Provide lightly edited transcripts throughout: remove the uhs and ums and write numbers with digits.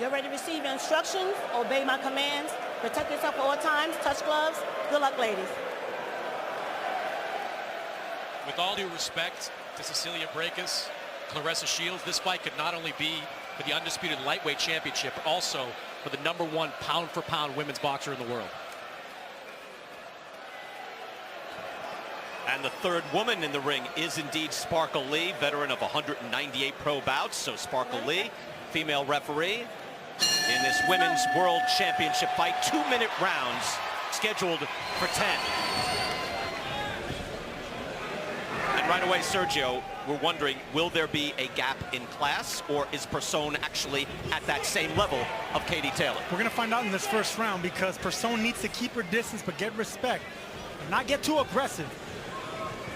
Get ready to receive your instructions, obey my commands, protect yourself at all times, touch gloves. Good luck, ladies. With all due respect to Cecilia Brækhus, Claressa Shields, this fight could not only be for the undisputed lightweight championship, but also for the #1 pound-for-pound women's boxer in the world. And the third woman in the ring is indeed Sparkle Lee, veteran of 198 pro bouts. So Sparkle Lee, female referee in this women's world championship fight. 2-minute rounds scheduled for 10. And right away, Sergio, we're wondering, will there be a gap in class, or is Persoon actually at that same level of Katie Taylor? We're going to find out in this first round, because Persoon needs to keep her distance but get respect and not get too aggressive.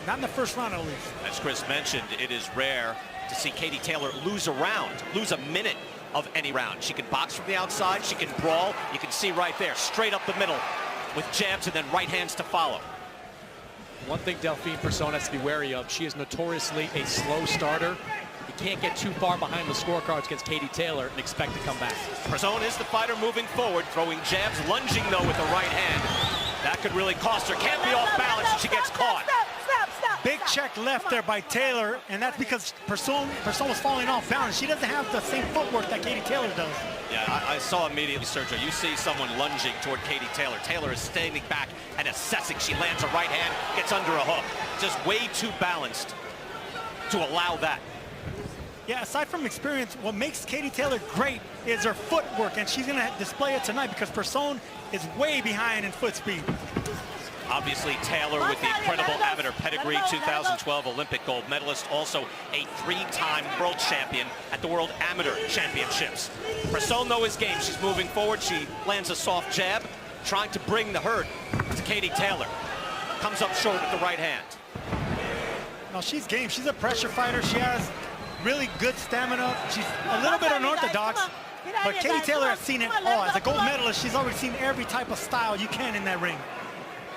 Not in the first round, at least. As Chris mentioned, it is rare to see Katie Taylor lose a round, lose a minute of any round. She can box from the outside, she can brawl. You can see right there, straight up the middle with jabs and then right hands to follow. One thing Delfine Persoon has to be wary of, she is notoriously a slow starter. You can't get too far behind the scorecards against Katie Taylor and expect to come back. Persoon is the fighter moving forward, throwing jabs, lunging though with the right hand. That could really cost her. Can't be off balance and she gets caught. Big check left there by Taylor, and that's because Persoon was falling off balance. She doesn't have the same footwork that Katie Taylor does. Yeah, I saw immediately, Sergio. You see someone lunging toward Katie Taylor. Taylor is standing back and assessing. She lands a right hand, gets under a hook. Just way too balanced to allow that. Yeah, aside from experience, what makes Katie Taylor great is her footwork, and she's going to display it tonight because Persoon is way behind in foot speed. Obviously, Taylor with the incredible amateur pedigree, 2012 Olympic gold medalist, also a 3-time world champion at the World Amateur Championships. Persoon, though, is game. She's moving forward. She lands a soft jab, trying to bring the hurt to Katie Taylor. Comes up short with the right hand. No, she's game. She's a pressure fighter. She has really good stamina. She's a little bit unorthodox, but Katie Taylor has seen it all. As a gold medalist, she's already seen every type of style you can in that ring.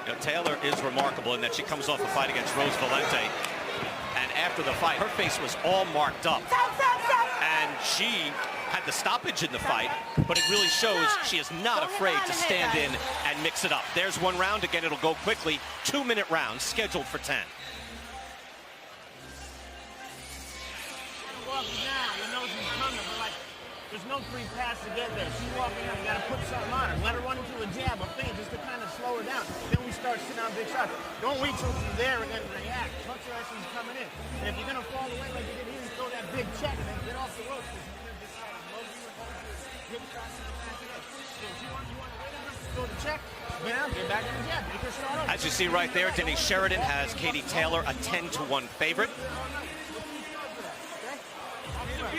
You know, Taylor is remarkable in that she comes off a fight against Rose Valente, and after the fight, her face was all marked up. And she had the stoppage in the fight, but it really shows she is not afraid to stand in and mix it up. There's one round. Again, it'll go quickly. 2-minute rounds scheduled for 10. There's no free pass to get there. She's walking out. You got to put something on her. Let her run into a jab, a feint, just to kind of slow her down. Then we start sitting on big shots. Don't wait till she's there and then react. Punch her as she's coming in. And if you're going to fall away like you did here, you throw that big check and then get off the ropes. Because you're going to decide as low as you want to get shots in the back of that. So if you want to wait on her, throw the check, get out, get back in the jab. Make her start over. As you see right there, Denny Sheridan has Katie Taylor a 10-1 favorite.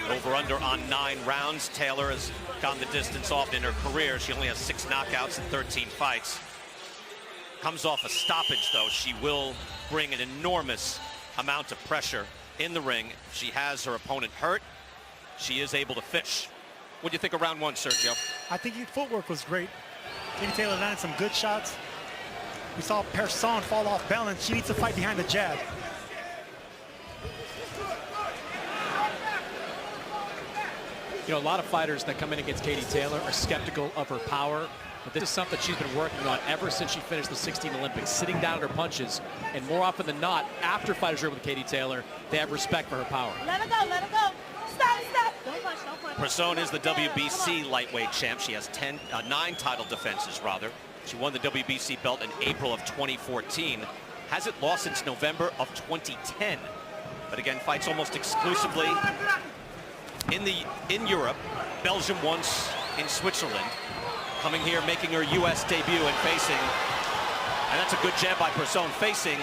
Over under on 9 rounds. Taylor has gone the distance often in her career. She only has 6 knockouts in 13 fights. Comes off a stoppage, though. She will bring an enormous amount of pressure in the ring. If she has her opponent hurt, she is able to finish. What do you think of round 1, Sergio? I think her footwork was great. Katie Taylor landed some good shots. We saw Persoon fall off balance. She needs to fight behind the jab. You know, a lot of fighters that come in against Katie Taylor are skeptical of her power, but this is something she's been working on ever since she finished the 16 Olympics, sitting down at her punches, and more often than not, after fighters are with Katie Taylor, they have respect for her power. Let her go, let her go. Stop, stop. Don't punch, don't punch. Persoon is the WBC lightweight champ. She has 9 title defenses, rather. She won the WBC belt in April of 2014. Hasn't lost since November of 2010. But again, fights almost exclusively in Europe, Belgium once, in Switzerland. Coming here, making her U.S. debut and facing, and that's a good jab by Persoon, facing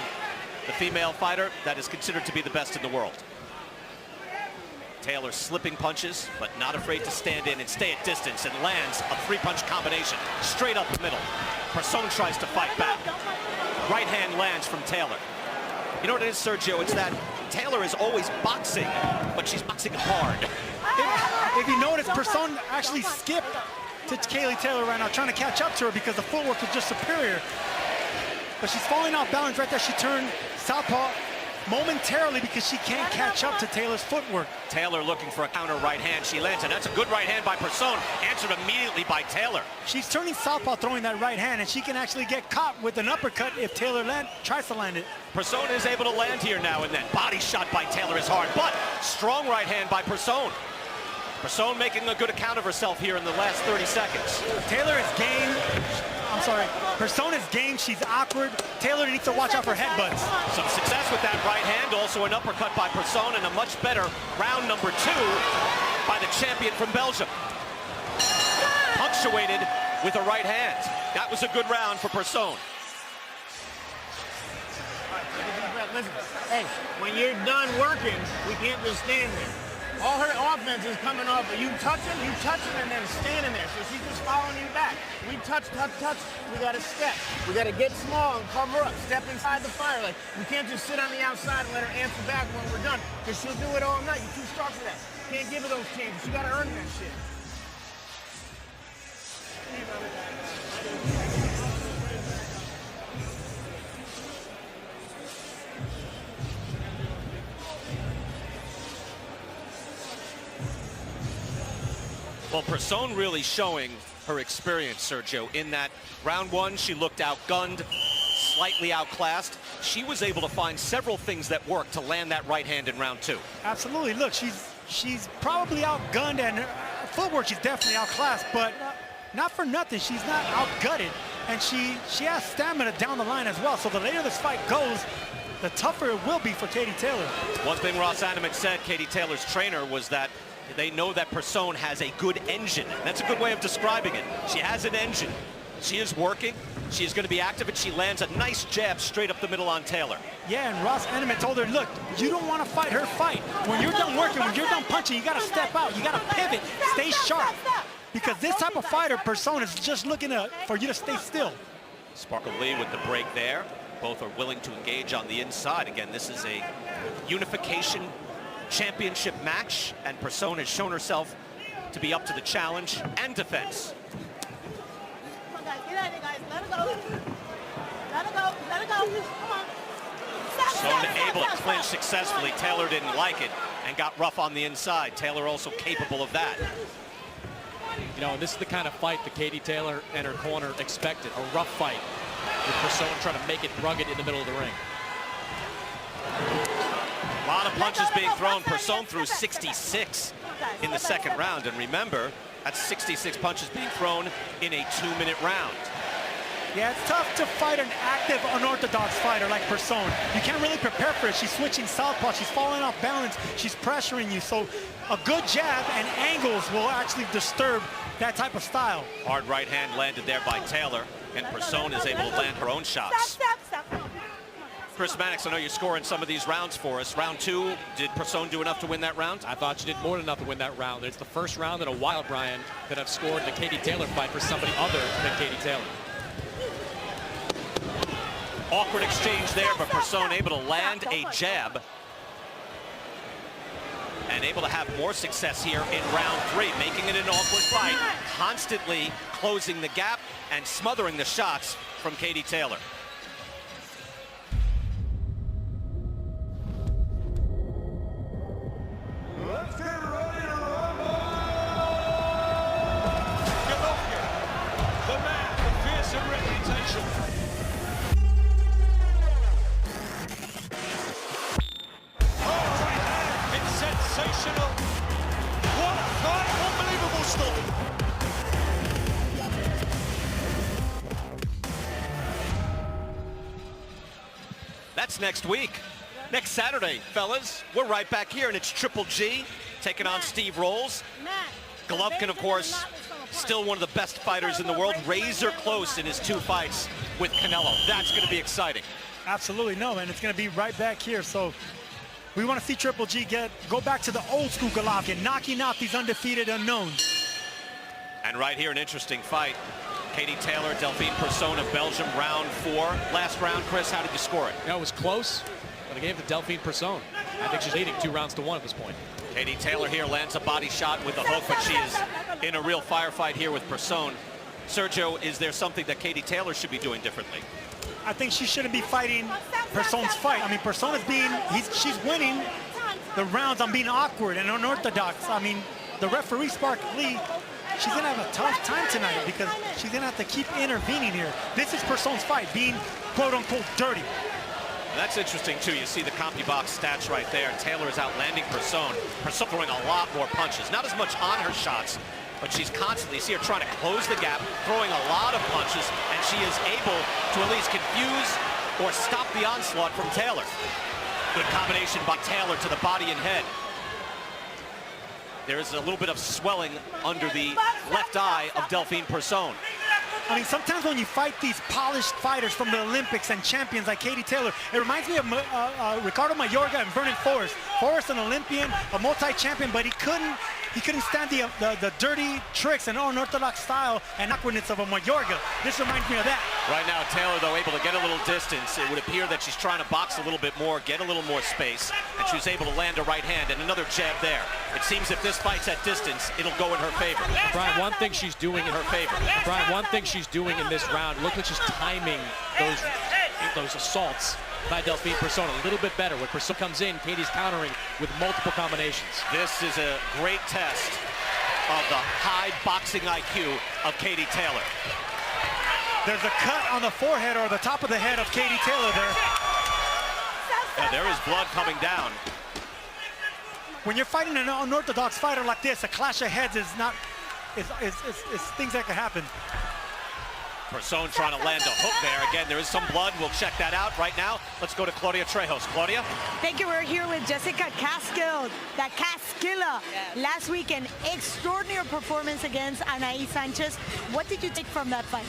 the female fighter that is considered to be the best in the world. Taylor slipping punches, but not afraid to stand in and stay at distance, and lands a 3-punch combination straight up the middle. Persoon tries to fight back. Right hand lands from Taylor. You know what it is, Sergio? It's that Taylor is always boxing, but she's boxing hard. If you notice, Persoon actually skipped to Katie Taylor right now, trying to catch up to her because the footwork is just superior. But she's falling off balance right there. She turned southpaw, momentarily because she can't catch up to Taylor's footwork. Taylor looking for a counter right hand. She lands it. That's a good right hand by Persoon. Answered immediately by Taylor. She's turning southpaw throwing that right hand, and she can actually get caught with an uppercut if Taylor tries to land it. Persoon is able to land here now and then. Body shot by Taylor is hard, but strong right hand by Persoon. Persoon making a good account of herself here in the last 30 seconds. Taylor is game. I'm sorry. Persoon is game. She's awkward. Taylor needs to watch out for headbutts. Some success with that right hand. Also an uppercut by Persoon, and a much better round number 2 by the champion from Belgium. Punctuated with a right hand. That was a good round for Persoon. Listen, hey, when you're done working, we can't just stand there. All her offense is coming off of you touching, and then standing there. So she's just following you back. We touch. We got to step. We got to get small and cover up. Step inside the fire. Like, we can't just sit on the outside and let her answer back when we're done. Because she'll do it all night. You're too strong for that. Can't give her those chances. You got to earn that shit. Well, Persoon really showing her experience, Sergio. In that round 1, she looked outgunned, slightly outclassed. She was able to find several things that worked to land that right hand in round 2. Absolutely. Look, she's probably outgunned, and her footwork, she's definitely outclassed, but not for nothing. She's not outgutted, and she has stamina down the line as well. So the later this fight goes, the tougher it will be for Katie Taylor. One thing Ross Animate said, Katie Taylor's trainer, was that they know that Persoon has a good engine. That's a good way of describing it. She has an engine. She is working. She is going to be active, and she lands a nice jab straight up the middle on Taylor. Yeah, and Ross Animate told her, look, you don't want to fight her fight. When you're done working, when you're done punching, you got to step out. You got to pivot, stay sharp. Because this type of fighter, Persoon, is just looking for you to stay still. Sparkle Lee with the break there. Both are willing to engage on the inside. Again, this is a unification championship match, and Persoon has shown herself to be up to the challenge and defense. Come on, guys. Get out of here, guys. Let her go. Let her go. Let her go. Come on. Persoon able to clinch successfully. Taylor didn't like it and got rough on the inside. Taylor also capable of that. You know, and this is the kind of fight that Katie Taylor and her corner expected. A rough fight with Persoon trying to make it rugged in the middle of the ring. A lot of punches being thrown. Persoon threw 66 in the second round. And remember, that's 66 punches being thrown in a 2-minute round. Yeah, it's tough to fight an active, unorthodox fighter like Persoon. You can't really prepare for it. She's switching southpaw. She's falling off balance. She's pressuring you. So a good jab and angles will actually disturb that type of style. Hard right hand landed there by Taylor, and Persoon is able to land her own shots. Stop. Chris Mannix, I know you're scoring some of these rounds for us. Round 2, did Persoon do enough to win that round? I thought she did more than enough to win that round. It's the first round in a while, Brian, that I've scored in a Katie Taylor fight for somebody other than Katie Taylor. Awkward exchange there, but Persoon able to land a jab and able to have more success here in round 3, making it an awkward fight, constantly closing the gap and smothering the shots from Katie Taylor. Let's get ready to rumble! Golovkin, the man with fearsome reputation. Oh, right hand, it's sensational. What a fight, unbelievable stuff. That's next week. Next Saturday, fellas, we're right back here, and it's Triple G taking on Steve Rolls. Golovkin, of course, still one of the best fighters in the world, razor close in his 2 fights with Canelo. That's going to be exciting. Absolutely, no, and it's going to be right back here. So we want to see Triple G go back to the old school Golovkin, knocking out these undefeated unknowns. And right here, an interesting fight. Katie Taylor, Delfine Persoon of Belgium, round 4. Last round, Chris, how did you score it? You know, it was close, but I gave it to Delfine Persoon. I think she's leading 2-1 at this point. Katie Taylor here lands a body shot with a hook, but she is in a real firefight here with Persoon. Sergio, is there something that Katie Taylor should be doing differently? I think she shouldn't be fighting Person's fight. I mean, Person is she's winning the rounds on being awkward and unorthodox. I mean, the referee, Spark Lee, she's gonna have a tough time tonight because she's gonna have to keep intervening here. This is Person's fight, being quote-unquote dirty. That's interesting, too. You see the CompuBox stats right there. Taylor is outlanding Person. Person throwing a lot more punches. Not as much on her shots, but she's constantly, you see her trying to close the gap, throwing a lot of punches, and she is able to at least confuse or stop the onslaught from Taylor. Good combination by Taylor to the body and head. There is a little bit of swelling under the left eye of Delfine Persoon. I mean, sometimes when you fight these polished fighters from the Olympics and champions like Katie Taylor, it reminds me of Ricardo Mayorga and Vernon Forrest. Forrest, an Olympian, a multi-champion, but he couldn't stand the dirty tricks and unorthodox style and awkwardness of a Mayorga. This reminds me of that. Right now, Taylor, though, able to get a little distance. It would appear that she's trying to box a little bit more, get a little more space, and she was able to land a right hand and another jab there. It seems if this fight's at distance, it'll go in her favor. Brian, one thing she's doing in her favor. Brian, one thing she's doing in this round, look like she's timing those assaults by Delfine Persoon a little bit better. When Persoon comes in, Katie's countering with multiple combinations. This is a great test of the high boxing IQ of Katie Taylor. There's a cut on the forehead or the top of the head of Katie Taylor there. Yeah, there is blood coming down. When you're fighting an unorthodox fighter like this, a clash of heads is things that can happen. Persoon trying to land a hook there. Again, there is some blood. We'll check that out right now. Let's go to Claudia Trejos. Claudia? Thank you. We're here with Jessica Caskill, the Casquilla. Yes. Last week, an extraordinary performance against Anaí Sanchez. What did you take from that fight?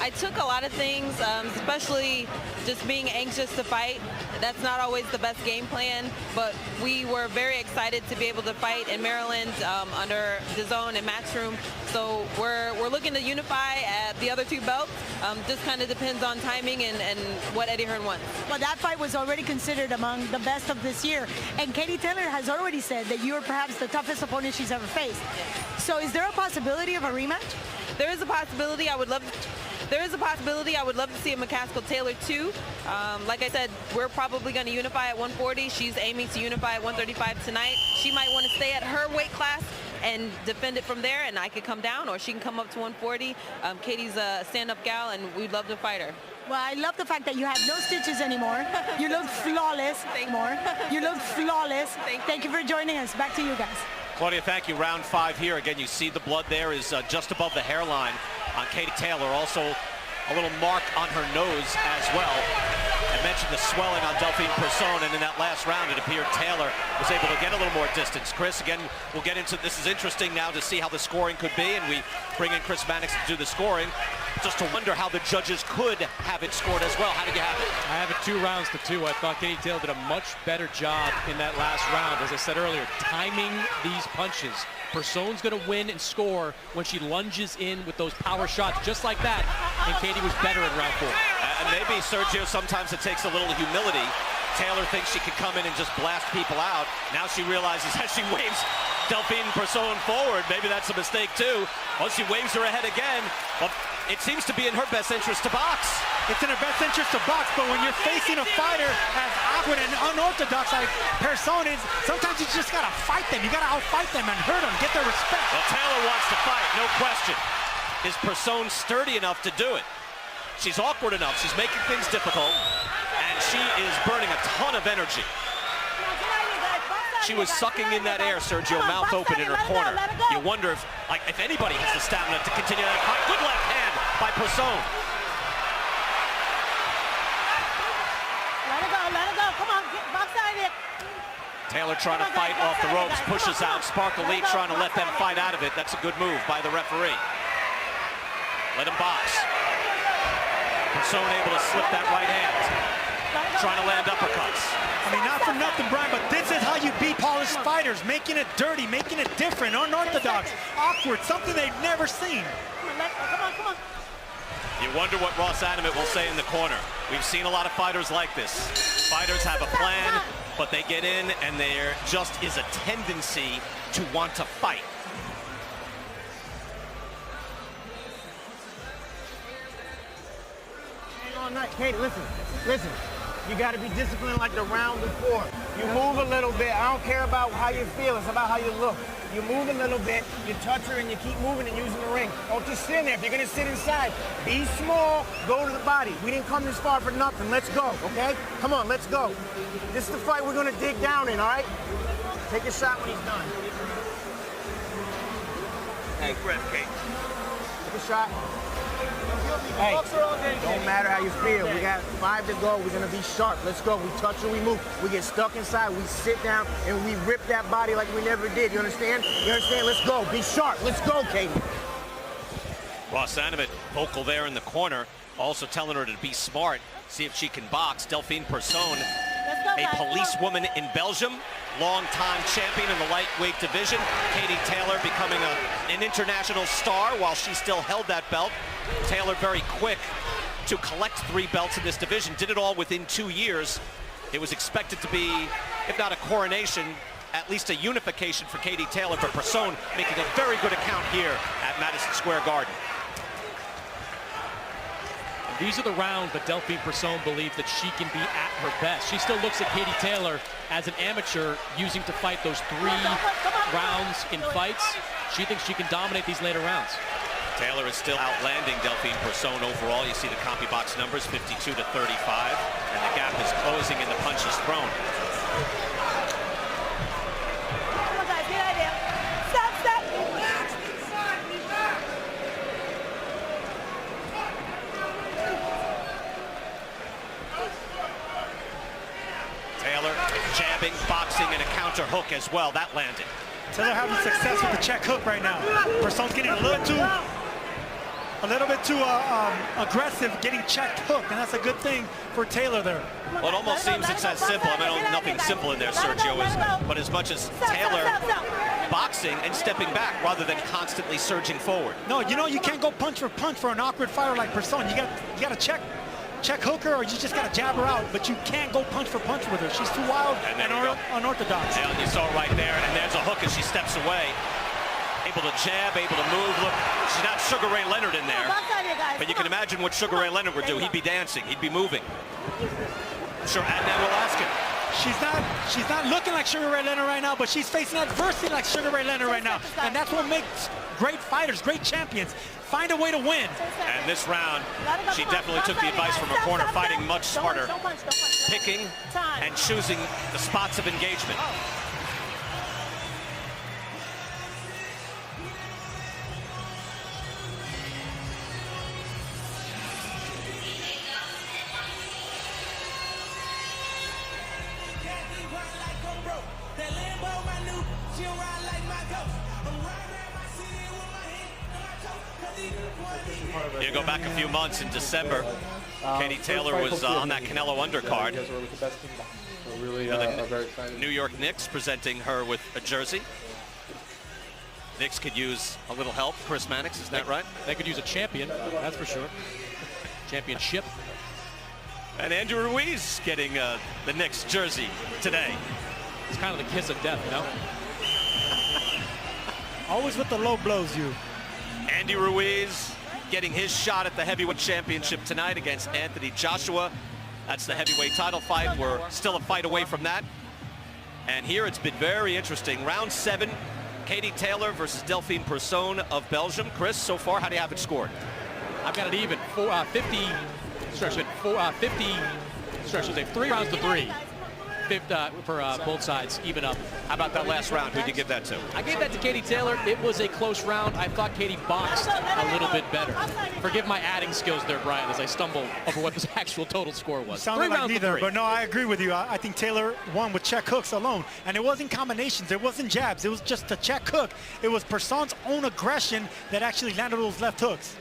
I took a lot of things, especially just being anxious to fight. That's not always the best game plan, but we were very excited to be able to fight in Maryland under the zone and Matchroom. So we're looking to unify at the other two belts. Just kind of depends on timing and what Eddie Hearn wants. Well, that fight was already considered among the best of this year. And Katie Taylor has already said that you are perhaps the toughest opponent she's ever faced. Yes. So is there a possibility of a rematch? There is a possibility. I would love to see a McCaskill-Taylor too. Like I said, we're probably going to unify at 140. She's aiming to unify at 135 tonight. She might want to stay at her weight class and defend it from there, and I could come down, or she can come up to 140. Katie's a stand-up gal, and we'd love to fight her. Well, I love the fact that you have no stitches anymore. You look flawless. You look flawless. Thank you for joining us. Back to you guys. Claudia, thank you. Round 5 here. Again, you see the blood there is just above the hairline on Katie Taylor. Also, a little mark on her nose as well. I mentioned the swelling on Delfine Persoon, and in that last round, it appeared Taylor was able to get a little more distance. Chris, again, we'll get into this. Is interesting now to see how the scoring could be, and we bring in Chris Mannix to do the scoring. Just to wonder how the judges could have it scored as well. How did you have it? I have it 2-2. I thought Katie Taylor did a much better job in that last round. As I said earlier, timing these punches. Persoon's going to win and score when she lunges in with those power shots just like that, and Katie was better in round 4. And maybe, Sergio, sometimes it takes a little humility. Taylor thinks she could come in and just blast people out. Now she realizes as she waves Delfine Persoon forward, maybe that's a mistake too. Well, she waves her ahead again. Well, it seems to be in her best interest to box. It's in her best interest to box, but when you're facing a fighter as awkward and unorthodox like Persoon is, sometimes you just gotta fight them. You gotta outfight them and hurt them, get their respect. Well, Taylor wants to fight, no question. Is Persoon sturdy enough to do it? She's awkward enough. She's making things difficult, and she is burning a ton of energy. She was sucking in that air, Sergio, mouth open in her corner. You wonder if anybody has the stamina to continue that fight. Good left hand by Persoon. Let it go. Come on, box out of it. Taylor trying to fight off the ropes, pushes out. Sparkle Lee trying to let them fight out of it. That's a good move by the referee. Let him box. Persoon able to slip that right hand. Trying to land uppercuts. I mean, not for nothing, Brian, but this is how you beat polished fighters, making it dirty, making it different, unorthodox, awkward, something they've never seen. Come on. You wonder what Ross Adamant will say in the corner. We've seen a lot of fighters like this. Fighters have a plan, but they get in and there just is a tendency to want to fight. Hang on, Kate, listen. You got to be disciplined like the round before. You move a little bit. I don't care about how you feel. It's about how you look. You move a little bit, you touch her, and you keep moving and using the ring. Don't just sit there. If you're going to sit inside, be small, go to the body. We didn't come this far for nothing. Let's go, okay? Come on, let's go. This is the fight we're going to dig down in, all right? Take a shot when he's done. Deep breath, Kate. Take a shot. Hey, don't matter how you feel. We got 5 to go. We're going to be sharp. Let's go. We touch and we move. We get stuck inside. We sit down and we rip that body like we never did. You understand? You understand? Let's go. Be sharp. Let's go, Katie. Ross Anovic, vocal there in the corner, also telling her to be smart, see if she can box. Delfine Persoon, a policewoman in Belgium, long-time champion in the lightweight division. Katie Taylor becoming an international star while she still held that belt. Taylor very quick to collect 3 belts in this division, did it all within 2 years. It was expected to be, if not a coronation, at least a unification for Katie Taylor, but Persoon making a very good account here at Madison Square Garden. These are the rounds that Delfine Persoon believes that she can be at her best. She still looks at Katie Taylor as an amateur using to fight those 3 rounds in fights. She thinks she can dominate these later rounds. Taylor is still outlanding Delfine Persoon overall. You see the CompuBox numbers, 52 to 35, and the gap is closing in the punches thrown. Come on, guys, get out of there. Stop, stop. Taylor jabbing, boxing, and a counter hook as well. That landed. Taylor having success with the check hook right now. Persoon's getting a little bit too aggressive, getting checked hook, and that's a good thing for Taylor there. Well, it almost seems it's as simple. I mean, nothing simple in there, Sergio, but as much as Taylor boxing and stepping back rather than constantly surging forward. No, you know you can't go punch for punch for an awkward fighter like Persoon. You got to check hook her, or you just got to jab her out, but you can't go punch for punch with her. She's too wild and unorthodox. And you saw it right there, and there's a hook as she steps away. Able to jab, able to move. Look, she's not Sugar Ray Leonard in there. But you can imagine what Sugar Ray Leonard would do. He'd be dancing. He'd be moving. I'm sure Adnan will ask him. She's not looking like Sugar Ray Leonard right now, but she's facing adversity like Sugar Ray Leonard right now. And that's what makes great fighters, great champions, find a way to win. And this round, she definitely took the advice from her corner, fighting much smarter, picking and choosing the spots of engagement. You go back a few months in December, Katie Taylor was on that Canelo undercard. The New York Knicks presenting her with a jersey. Knicks could use a little help. Chris Mannix, is that right? They could use a champion, that's for sure. Championship. And Andrew Ruiz getting the Knicks jersey today. It's kind of the kiss of death, you know? Always with the low blows, you. Andy Ruiz getting his shot at the heavyweight championship tonight against Anthony Joshua. That's the heavyweight title fight. We're still a fight away from that. And here it's been very interesting. Round 7, Katie Taylor versus Delfine Persoon of Belgium. Chris, so far, how do you have it scored? I've got it even. 50 stretches. 50 stretches. 3 rounds to 3. For both sides, even up. How about that last round? Who'd you give that to? I gave that to Katie Taylor. It was a close round. I thought Katie boxed a little bit better. Forgive my adding skills there, Brian, as I stumble over what this actual total score was. Sounded like neither, but no, I agree with you. I think Taylor won with check hooks alone. And it wasn't combinations. It wasn't jabs. It was just a check hook. It was Persoon's own aggression that actually landed those left hooks.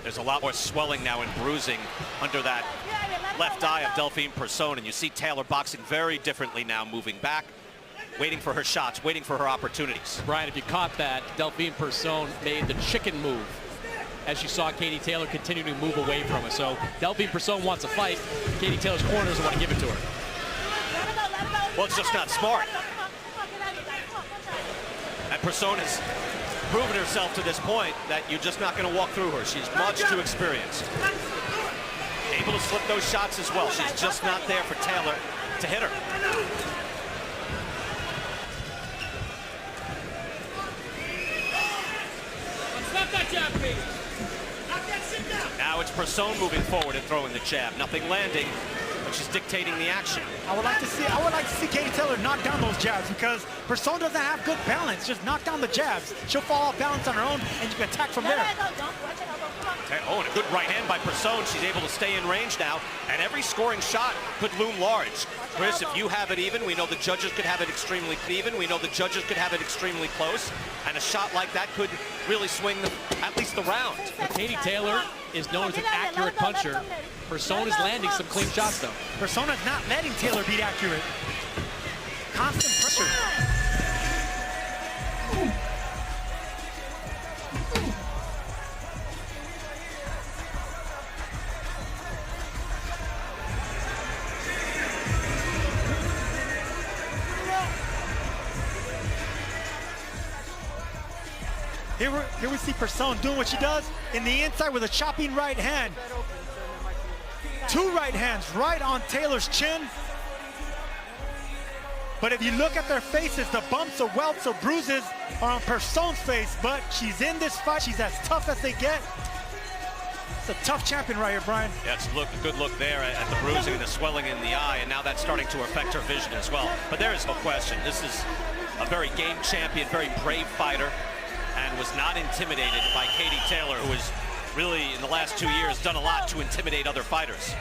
There's a lot more swelling now and bruising under that left eye of Delfine Persoon, and you see Taylor boxing very differently now, moving back, waiting for her shots, waiting for her opportunities. Brian, if you caught that, Delfine Persoon made the chicken move as you saw Katie Taylor continue to move away from her. So Delfine Persoon wants a fight. Katie Taylor's corner doesn't want to give it to her. Well, it's just not smart. And Persoon has proven herself to this point that you're just not going to walk through her. She's much too experienced. able to slip those shots as well. She's just not there for Taylor to hit her. Now it's Persoon moving forward and throwing the jab. Nothing landing, but she's dictating the action. I would like to see Katie Taylor knock down those jabs because Persoon doesn't have good balance. Just knock down the jabs. She'll fall off balance on her own, and you can attack from there. Oh, and a good right hand by Persoon. She's able to stay in range now, and every scoring shot could loom large. Chris, if you have it even, we know the judges could have it extremely even. We know the judges could have it extremely close, and a shot like that could really swing at least the round. Katie Taylor is known as an accurate puncher. Persoon is landing some clean shots, though. Persoon is not letting Taylor be accurate. Constant pressure. Here we see Persoon doing what she does in the inside with a chopping right hand. Two right hands right on Taylor's chin. But if you look at their faces, the bumps or welts or bruises are on Persoon's face, but she's in this fight. She's as tough as they get. It's a tough champion right here, Brian. Yeah, it's a good look there at the bruising and the swelling in the eye, and now that's starting to affect her vision as well. But there is no question. This is a very game champion, very brave fighter, and was not intimidated by Katie Taylor, who has really, in the last 2 years, done a lot to intimidate other fighters.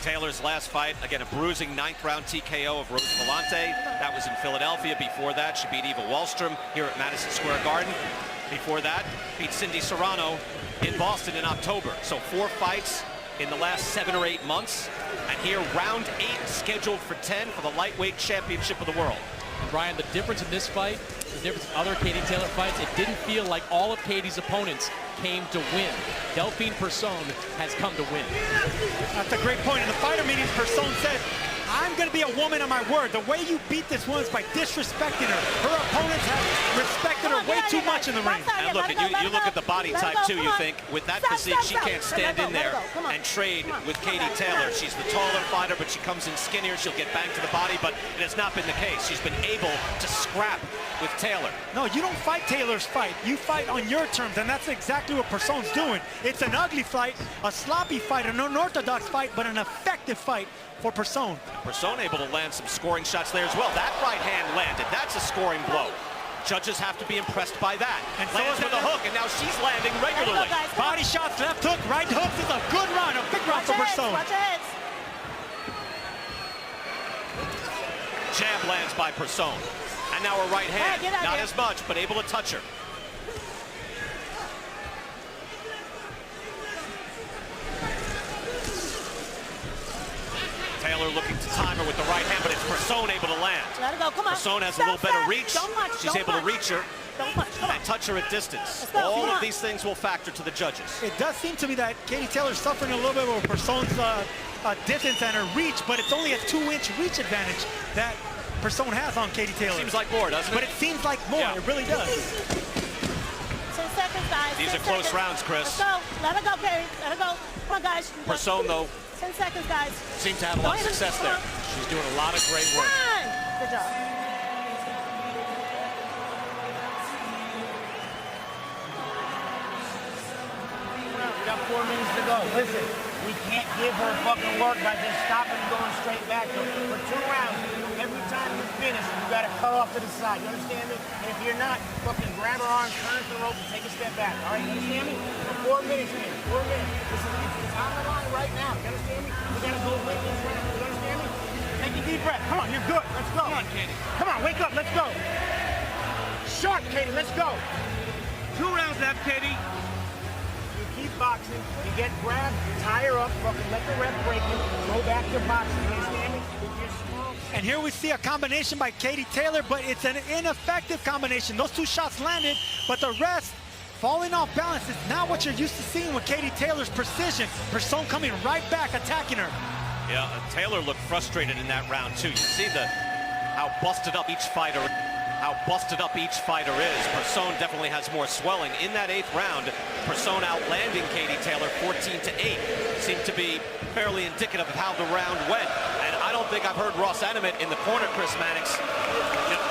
Taylor's last fight, again, a bruising 9th round TKO of Rose Volante. That was in Philadelphia. Before that, she beat Eva Wallstrom here at Madison Square Garden. Before that, beat Cindy Serrano in Boston in October. So 4 fights in the last 7 or 8 months. And here, round 8, scheduled for 10 for the lightweight championship of the world. Brian, the difference in this fight, the difference in other Katie Taylor fights, it didn't feel like all of Katie's opponents came to win. Delfine Persoon has come to win. That's a great point. In the fighter meetings, Persoon said, I'm going to be a woman of my word. The way you beat this woman is by disrespecting her. Her opponents have respected her way too much in the ring. And look, you look at the body type, too. You think, with that physique, she can't stand in there and trade with Katie Taylor. She's the taller fighter, but she comes in skinnier. She'll get banged to the body, but it has not been the case. She's been able to scrap with Taylor. No, you don't fight Taylor's fight. You fight on your terms, and that's exactly what Persoon's doing. It's an ugly fight, a sloppy fight, an unorthodox fight, but an effective fight for Persoon. Persoon able to land some scoring shots there as well. That right hand landed. That's a scoring blow. Judges have to be impressed by that. And lands with a hook, and now she's landing regularly. Body shots, left hook, right hook. This is a good round, a big round for Persoon. Jab lands by Persoon. And now her right hand, not as much, but able to touch her. Taylor looking to time her with the right hand, but it's Persoon able to land. Let it go, come on. Persoon has a little better reach. She's able to reach her and touch her at distance. All of these things will factor to the judges. It does seem to me that Katie Taylor's suffering a little bit with Persoon's distance and her reach, but it's only a 2-inch reach advantage that Persoon has on Katie Taylor. Seems like more, doesn't it? But it seems like more. Yeah. It really does. 10 seconds, guys. These are close rounds, Chris. Let's go. Let it go, Katie. Let it go. Come on, guys. Persoon, though, 10 seconds, guys. seems to have a lot of success there. She's doing a lot of great work. Good job. We got 4 minutes to go. Listen, we can't give her fucking work by just stopping and going straight back. So for 2 rounds, every time you finish, you got to cut off to the side. You understand me? And if you're not, fucking grab her arm, turn the rope, and take a step back. All right, you understand me? For 4 minutes, man. 4 minutes. It's on the line right now. You understand me? We got to go win this round. You understand me? Take a deep breath. Come on, you're good. Let's go. Come on, Katie. Come on, wake up. Let's go. Sharp, Katie. Let's go. 2 rounds left, Katie. You keep boxing. You get grabbed, tie her up, fucking let the ref break you, go back to boxing. You understand me? And here we see a combination by Katie Taylor, but it's an ineffective combination. Those 2 shots landed, but the rest falling off balance is not what you're used to seeing with Katie Taylor's precision. Persoon coming right back, attacking her. Yeah, Taylor looked frustrated in that round, too. You see how busted up each fighter. how busted up each fighter is. Persoon definitely has more swelling. In that 8th round, Persoon outlanding Katie Taylor 14-8. Seemed to be fairly indicative of how the round went. And I don't think I've heard Ross Animate in the corner, Chris Mannix,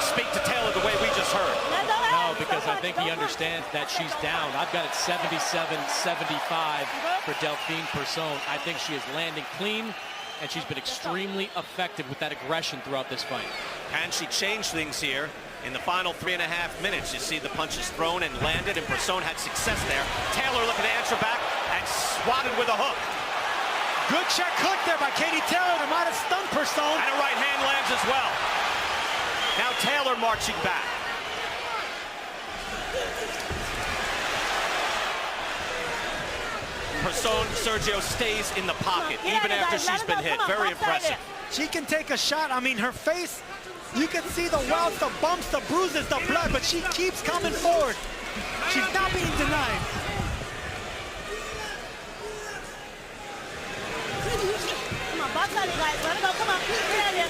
speak to Taylor the way we just heard. No, because I think he understands that she's down. I've got it 77-75 for Delfine Persoon. I think she is landing clean, and she's been extremely effective with that aggression throughout this fight. Can she change things here? In the final 3.5 minutes, you see the punches thrown and landed, and Persoon had success there. Taylor looking to answer back and swatted with a hook. Good check hook there by Katie Taylor that might have stunned Persoon. And a right hand lands as well. Now Taylor marching back. Persoon, Sergio, stays in the pocket even after she's been hit. Very impressive. She can take a shot. I mean, her face, you can see the welts, the bumps, the bruises, the blood, but she keeps coming forward. She's not being denied. Come on, box out, guys. Let it go. Come on. Get out here.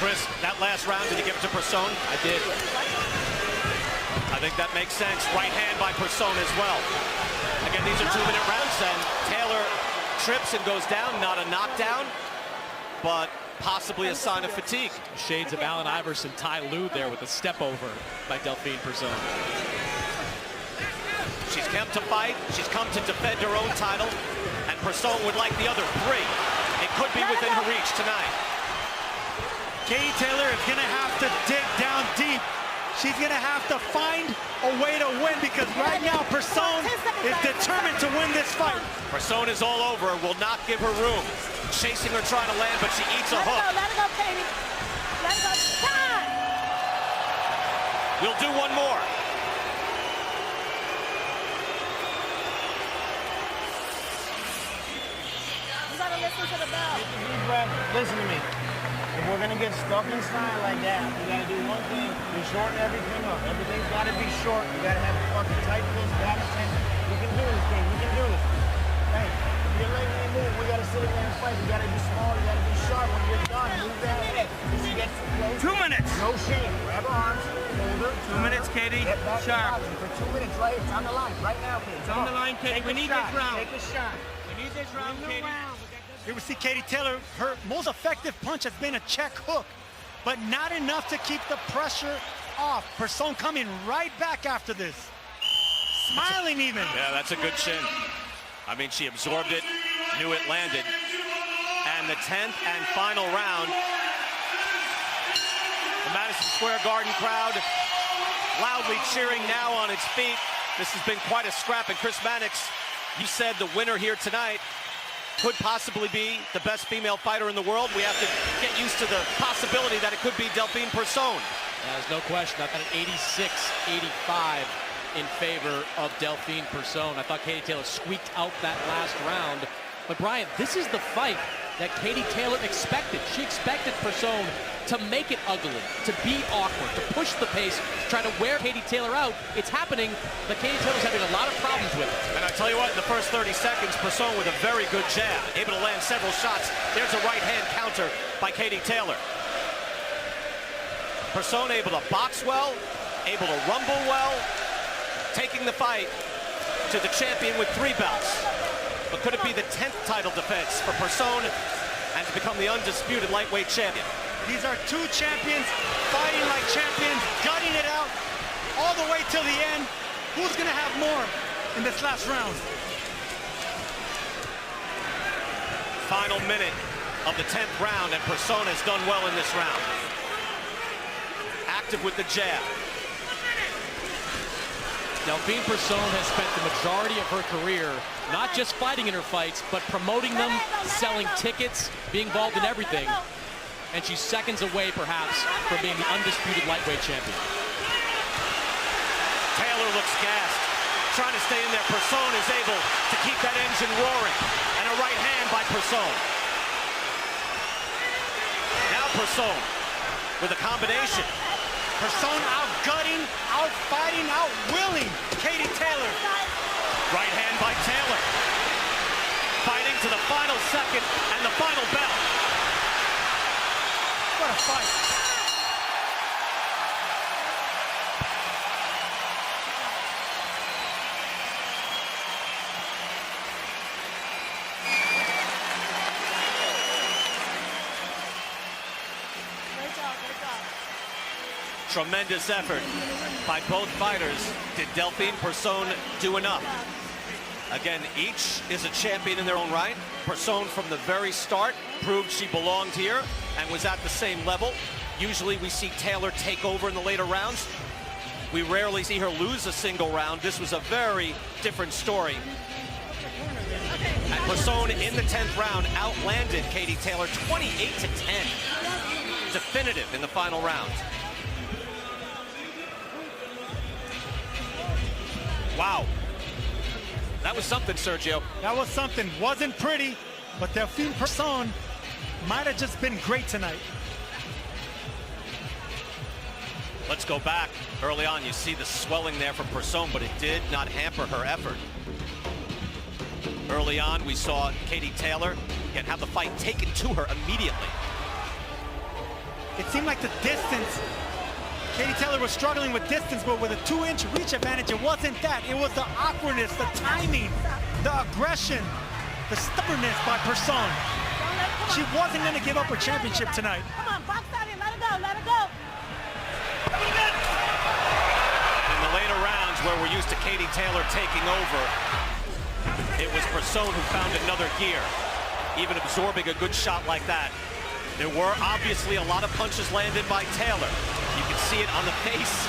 Chris, that last round, did you give it to Persoon? I did. I think that makes sense. Right hand by Persoon as well. Again, these are 2-minute rounds, and Taylor trips and goes down. Not a knockdown, but possibly a sign of fatigue. Shades of Allen Iverson, Ty Lue there with a step over by Delfine Persoon. She's come to fight. She's come to defend her own title, and Persoon would like the other 3. It could be within her reach tonight. Katie Taylor is going to have to dig down deep. She's going to have to find a way to win, because right now Persoon is determined to win this fight. Persoon is all over, will not give her room. Chasing her, trying to land, but she eats a hook. Let it go, Katie. Let it go. Time. We'll do one more. You gotta listen to the bell. Take a deep breath. Listen to me. If we're gonna get stuck inside like that, we gotta do one thing. We shorten everything up. Everything's gotta be short. We gotta have fucking tight fist, back tension. We can do this thing. We can do this. Hey, if you're letting me move, we gotta sit in there and fight. We gotta be small. We gotta be sharp. When you're done, move that head. If she gets close, 2 minutes. no shame. Grab her arms, hold her. 2 minutes, Katie. Get back Sharp. for 2 minutes, right? It's on the line. Right now, Katie. It's on the line, Katie. We need this round. Take a shot. We need this round, Katie. Here we see Katie Taylor, her most effective punch has been a check hook, but not enough to keep the pressure off. Persoon coming right back after this. Smiling even. Yeah, that's a good chin. I mean, she absorbed it, knew it landed. And the 10th and final round. The Madison Square Garden crowd loudly cheering now on its feet. This has been quite a scrap. And Chris Mannix, you said the winner here tonight could possibly be the best female fighter in the world. We have to get used to the possibility that it could be Delfine Persoon. There's no question. I've got an 86-85 in favor of Delfine Persoon. I thought Katie Taylor squeaked out that last round. But Brian, this is the fight that Katie Taylor expected. She expected Persoon to make it ugly, to be awkward, to push the pace, to try to wear Katie Taylor out. It's happening, but Katie Taylor's having a lot of problems with it. And I tell you what, in the first 30 seconds, Persoon with a very good jab, able to land several shots. There's a right-hand counter by Katie Taylor. Persoon able to box well, able to rumble well, taking the fight to the champion with 3 belts. But could it be the 10th title defense for Persoon and to become the undisputed lightweight champion? These are 2 champions fighting like champions, gutting it out all the way till the end. Who's going to have more in this last round? Final minute of the 10th round, and Persoon has done well in this round. Active with the jab. Delfine Persoon has spent the majority of her career not just fighting in her fights, but promoting them, selling tickets, being involved in everything. And she's seconds away, perhaps, from being the undisputed lightweight champion. Taylor looks gassed, trying to stay in there. Persoon is able to keep that engine roaring. And a right hand by Persoon. Now Persoon with a combination. Persoon out-gutting, out-fighting, out-willing Katie Taylor. Right hand by Taylor. Fighting to the final second and the final bell. What a fight. Tremendous effort by both fighters. Did Delfine Persoon do enough? Again, each is a champion in their own right. Persoon from the very start proved she belonged here and was at the same level. Usually we see Taylor take over in the later rounds. We rarely see her lose a single round. This was a very different story. And Persoon in the 10th round outlanded Katie Taylor 28-10. Definitive in the final round. Wow. That was something, Sergio. That was something. Wasn't pretty, but Delfine Persoon might have just been great tonight. Let's go back. Early on, you see the swelling there from Persoon, but it did not hamper her effort. Early on, we saw Katie Taylor again have the fight taken to her immediately. It seemed like the distance, Katie Taylor was struggling with distance, but with a 2-inch reach advantage, it wasn't that. It was the awkwardness, the timing, the aggression, the stubbornness by Persoon. She wasn't going to give up her championship tonight. Come on, box out and let her go, let her go. In the later rounds, where we're used to Katie Taylor taking over, it was Persoon who found another gear, even absorbing a good shot like that. There were obviously a lot of punches landed by Taylor. You can see it on the face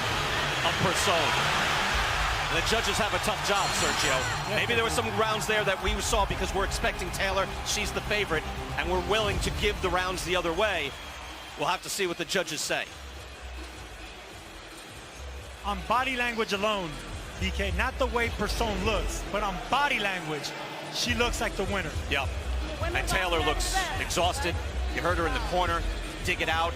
of Persoon. The judges have a tough job, Sergio. Maybe there were some rounds there that we saw because we're expecting Taylor. She's the favorite, and we're willing to give the rounds the other way. We'll have to see what the judges say. On body language alone, BK, not the way Persoon looks, but on body language, she looks like the winner. Yep. And Taylor looks exhausted. You heard her in the corner, dig it out.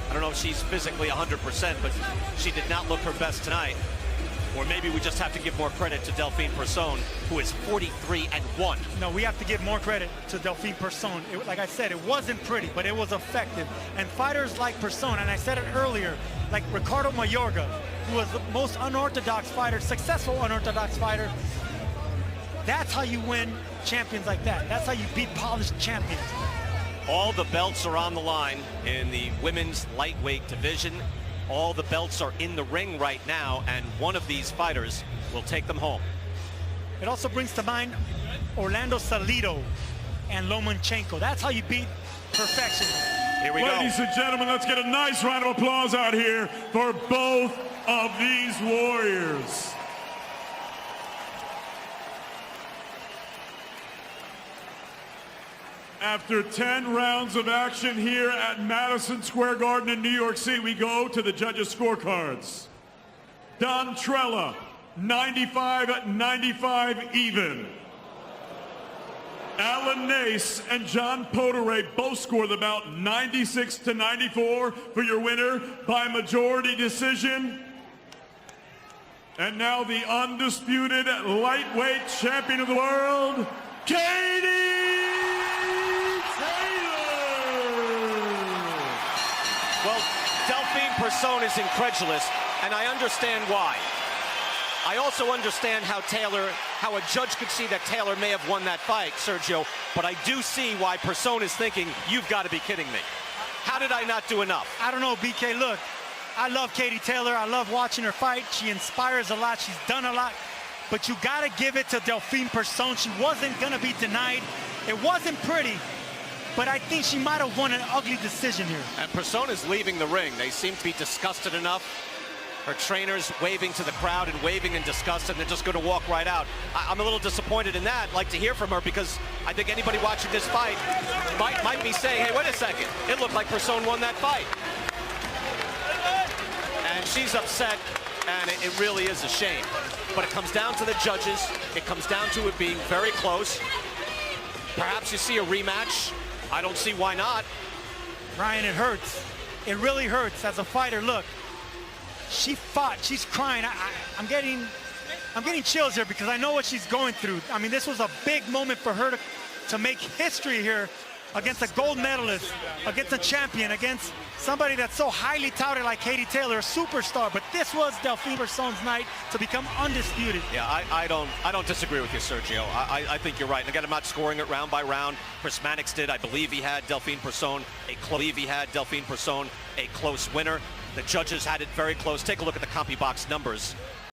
I don't know if she's physically 100%, but she did not look her best tonight. Or maybe we just have to give more credit to Delfine Persoon, who is 43-1. No, we have to give more credit to Delfine Persoon. Like I said, it wasn't pretty, but it was effective. And fighters like Persoon, and I said it earlier, like Ricardo Mayorga, who was the most unorthodox fighter, successful unorthodox fighter. That's how you win champions like that. That's how you beat polished champions. All the belts are on the line in the women's lightweight division. All the belts are in the ring right now, and one of these fighters will take them home. It also brings to mind Orlando Salido and Lomachenko. That's how you beat perfection. Here we go. Ladies and gentlemen, let's get a nice round of applause out here for both of these warriors. After 10 rounds of action here at Madison Square Garden in New York City, we go to the judges' scorecards. Don Trella, 95-95 even. Alan Nace and John Potere both scored the bout 96-94 for your winner by majority decision. And now the undisputed lightweight champion of the world, Katie Well, Delfine Persoon is incredulous, and I understand why. I also understand how a judge could see that Taylor may have won that fight, Sergio, but I do see why Persoon is thinking, you've got to be kidding me. How did I not do enough? I don't know, BK, look, I love Katie Taylor. I love watching her fight. She inspires a lot. She's done a lot, but you got to give it to Delfine Persoon. She wasn't going to be denied. It wasn't pretty, but I think she might have won an ugly decision here. And Persoon is leaving the ring. They seem to be disgusted enough. Her trainers waving to the crowd and waving in disgust, and they're just going to walk right out. I'm a little disappointed in that. I'd like to hear from her, because I think anybody watching this fight might be saying, hey, wait a second. It looked like Persoon won that fight. And she's upset, and it really is a shame. But it comes down to the judges. It comes down to it being very close. Perhaps you see a rematch. I don't see why not. Ryan, it hurts. It really hurts as a fighter. Look, she fought. She's crying. I'm getting chills here because I know what she's going through. I mean, this was a big moment for her to make history here against a gold medalist, against a champion, against somebody that's so highly touted like Katie Taylor, a superstar. But this was Delfine Persoon's night to become undisputed. Yeah, I don't disagree with you, Sergio. I think you're right. And again, I'm not scoring it round by round. Chris Mannix did. I believe he had Delfine Persoon a close winner. The judges had it very close. Take a look at the CompuBox numbers.